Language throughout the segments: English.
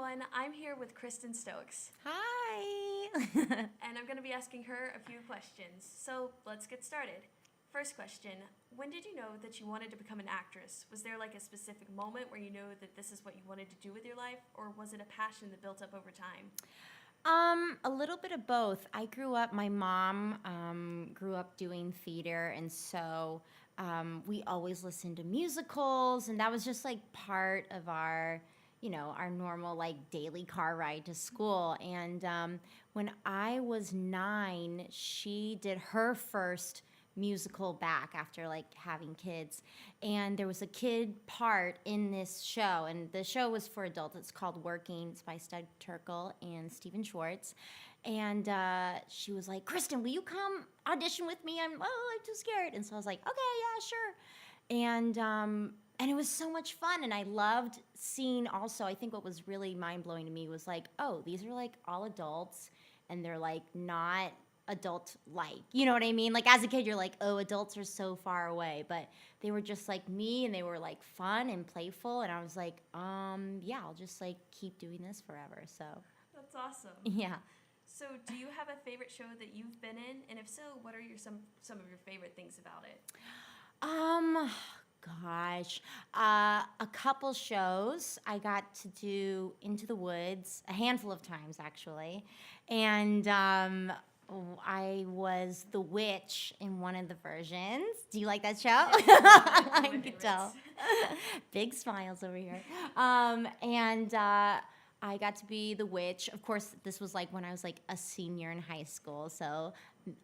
everyone. I'm here with Kristin Stokes. Hi. And I'm going to be asking her a few questions. So let's get started. First question, when did you know that you wanted to become an actress? Was there like a specific moment where you knew that this is what you wanted to do with your life, or was it a passion that built up over time? A little bit of both. My mom grew up doing theater, and so we always listened to musicals, and that was just like part of our normal like daily car ride to school. And when I was 9, she did her first musical back after like having kids, and there was a kid part in this show, and the show was for adults. It's called Working. It's by Stud Terkel and Stephen Schwartz. And she was like, Kristin, will you come audition with me? I'm too scared. And so I was like, okay, yeah, sure. And it was so much fun, and I loved seeing also, I think what was really mind-blowing to me was like, oh, these are like all adults, and they're like not adult-like. You know what I mean? Like as a kid, you're like, oh, adults are so far away, but they were just like me, and they were like fun and playful, and I was like, yeah, I'll just like keep doing this forever, so. That's awesome. Yeah. So do you have a favorite show that you've been in? And if so, what are some of your favorite things about it? Gosh, a couple shows. I got to do Into the Woods a handful of times, actually. And I was the witch in one of the versions. Do you like that show? Yeah, I could tell. Big smiles over here. And I got to be the witch. Of course, this was like when I was like a senior in high school, so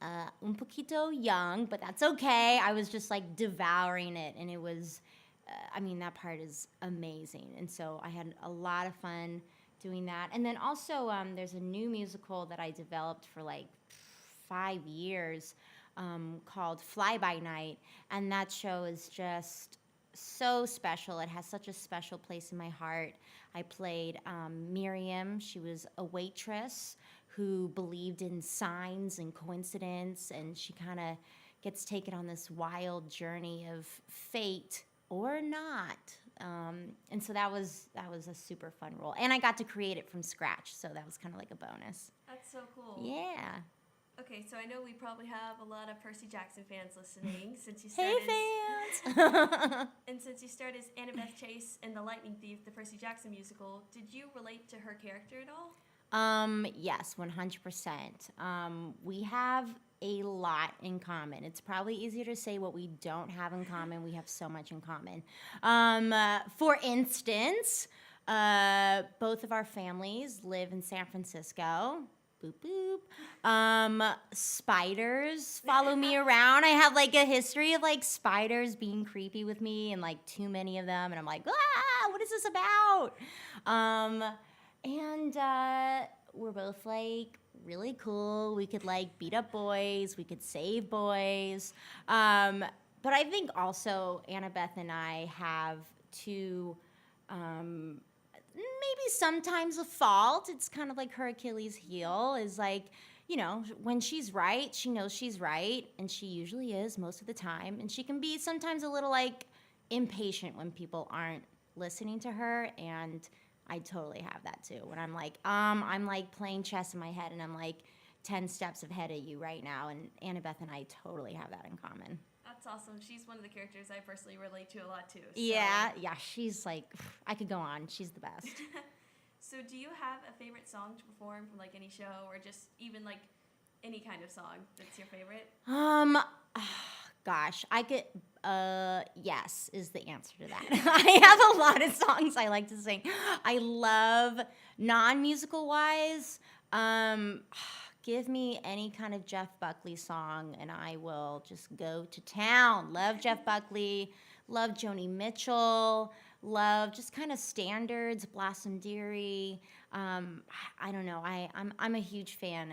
un poquito young, but that's okay. I was just like devouring it, and it was, that part is amazing. And so I had a lot of fun doing that. And then also, there's a new musical that I developed for like 5 years called Fly By Night, and that show is just so special. It has such a special place in my heart. I played Miriam. She was a waitress who believed in signs and coincidence, and she kind of gets taken on this wild journey of fate or not. And so that was a super fun role, and I got to create it from scratch, so that was kind of like a bonus. That's so cool. Yeah. Okay, so I know we probably have a lot of Percy Jackson fans listening since you started. Hey, fans! And since you started as Annabeth Chase in The Lightning Thief, the Percy Jackson musical, did you relate to her character at all? Yes, 100%. We have a lot in common. It's probably easier to say what we don't have in common. We have so much in common. For instance, both of our families live in San Francisco. Boop, boop. Spiders follow me around. I have like a history of like spiders being creepy with me, and like too many of them, and I'm like, what is this about? And we're both like really cool. We could like beat up boys. We could save boys. But I think also Annabeth and I have two, maybe sometimes a fault. It's kind of like her Achilles heel is like, when she's right, she knows she's right, and she usually is most of the time. And she can be sometimes a little like impatient when people aren't listening to her, and I totally have that too. When I'm like playing chess in my head, and I'm like 10 steps ahead of you right now, and Annabeth and I totally have that in common. That's awesome. She's one of the characters I personally relate to a lot too. So. Yeah, she's like, I could go on. She's the best. So do you have a favorite song to perform from like any show, or just even like any kind of song that's your favorite? Gosh, I could, yes is the answer to that. I have a lot of songs I like to sing. I love non-musical wise. Give me any kind of Jeff Buckley song, and I will just go to town. Love Jeff Buckley, love Joni Mitchell, love just kind of standards, Blossom Dearie. I don't know. I'm a huge fan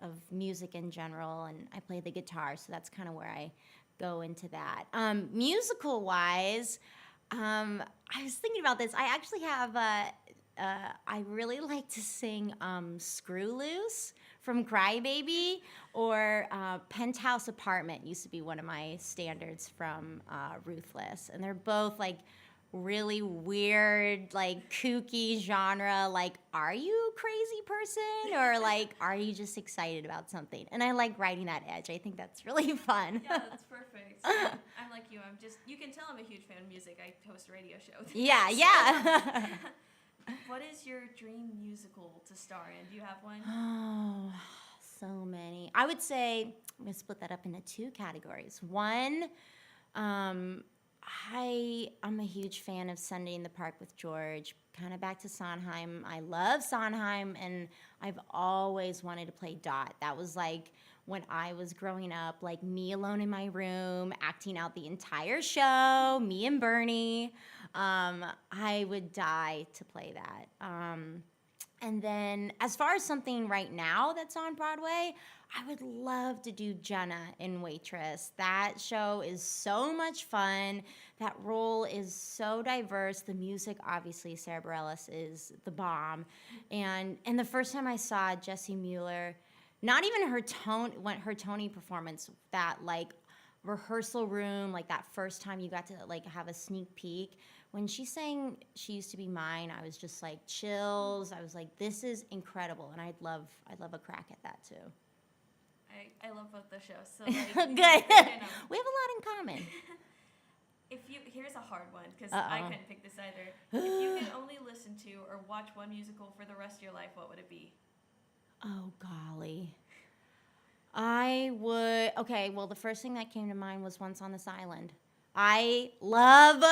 of music in general, and I play the guitar, so that's kind of where I go into that. Musical-wise, I was thinking about this. I actually have, I really like to sing Screw Loose from Crybaby, or Penthouse Apartment used to be one of my standards from Ruthless. And they're both like really weird, like kooky genre. Like, are you a crazy person or like, are you just excited about something? And I like riding that edge. I think that's really fun. Yeah, that's perfect. I'm like you. You can tell I'm a huge fan of music. I host a radio show. Yeah, yeah. What is your dream musical to star in? Do you have one? Oh, so many. I would say I'm gonna split that up into two categories. One, I'm a huge fan of Sunday in the Park with George. Kind of back to Sondheim. I love Sondheim, and I've always wanted to play Dot. That was like when I was growing up, like me alone in my room, acting out the entire show, me and Bernie. I would die to play that. And then, as far as something right now that's on Broadway, I would love to do Jenna in Waitress. That show is so much fun. That role is so diverse. The music, obviously, Sarah Bareilles is the bomb. And the first time I saw Jessie Mueller, not even her Tony performance, that like rehearsal room, like that first time you got to like have a sneak peek. When she sang She Used to Be Mine, I was just like chills. I was like, this is incredible. And I'd love a crack at that too. I love both the shows. So like, Good. We have a lot in common. Here's a hard one because Uh-oh. I couldn't pick this either. If you could only listen to or watch one musical for the rest of your life, what would it be? Oh, golly. I would, okay, well, the first thing that came to mind was Once on This Island. I love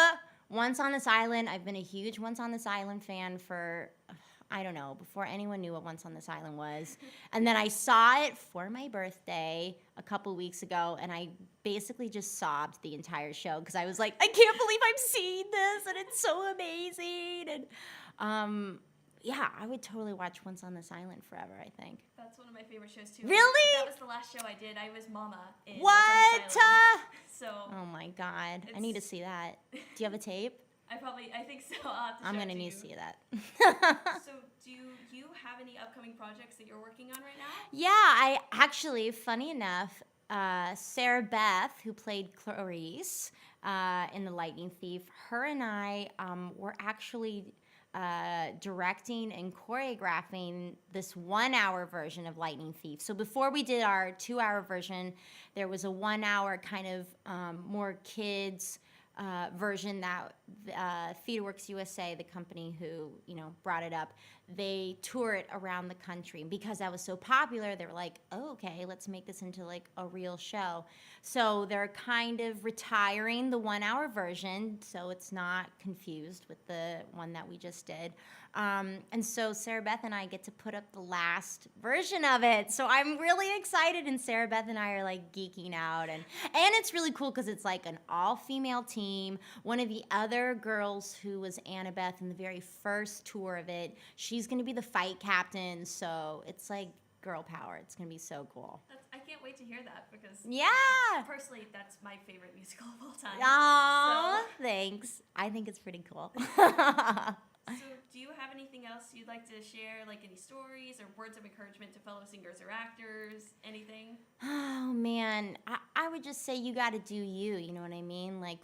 Once on This Island. I've been a huge Once on This Island fan for, I don't know, before anyone knew what Once on This Island was. And then I saw it for my birthday a couple weeks ago, and I basically just sobbed the entire show because I was like, I can't believe I'm seeing this, and it's so amazing. And yeah, I would totally watch Once on This Island forever, I think. That's one of my favorite shows too. Really? That was the last show I did. I was Mama in What? Once on This Island. So Oh my God. I need to see that. Do you have a tape? I think so. I'll have to I'm show going it to to need you. to see that. So do you have any upcoming projects that you're working on right now? Yeah, I actually, funny enough, Sarah Beth, who played Clarice in The Lightning Thief, her and I were actually directing and choreographing this 1 hour version of Lightning Thief. So before we did our 2 hour version, there was a 1 hour kind of more kids version that TheaterWorks USA, the company who brought it up, they tour it around the country. And because that was so popular, they were like, oh, okay, let's make this into like a real show. So they're kind of retiring the 1 hour version so it's not confused with the one that we just did. And so Sarah Beth and I get to put up the last version of it. So I'm really excited, and Sarah Beth and I are like geeking out. And it's really cool because it's like an all-female team. One of the other girls who was Annabeth in the very first tour of it, she's going to be the fight captain. So it's like girl power. It's going to be so cool. I can't wait to hear that because personally, that's my favorite musical of all time. Aw, thanks. I think it's pretty cool. So do you have anything else you'd like to share, like any stories or words of encouragement to fellow singers or actors, anything? Oh, man. I would just say you got to do you know what I mean? Like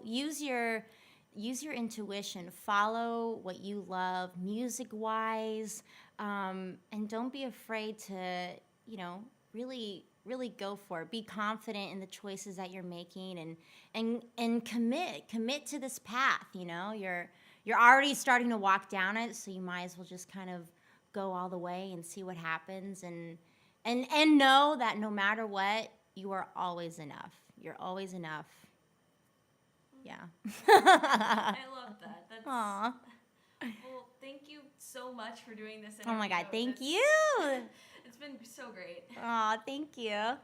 use your intuition, follow what you love music-wise, and don't be afraid to, really go for it. Be confident in the choices that you're making and commit to this path, You're already starting to walk down it, so you might as well just kind of go all the way and see what happens and know that no matter what, you are always enough. You're always enough. Yeah. I love that. That's Aw. Well, thank you so much for doing this Oh my God, interview. thank you. It's been so great. Aw, thank you.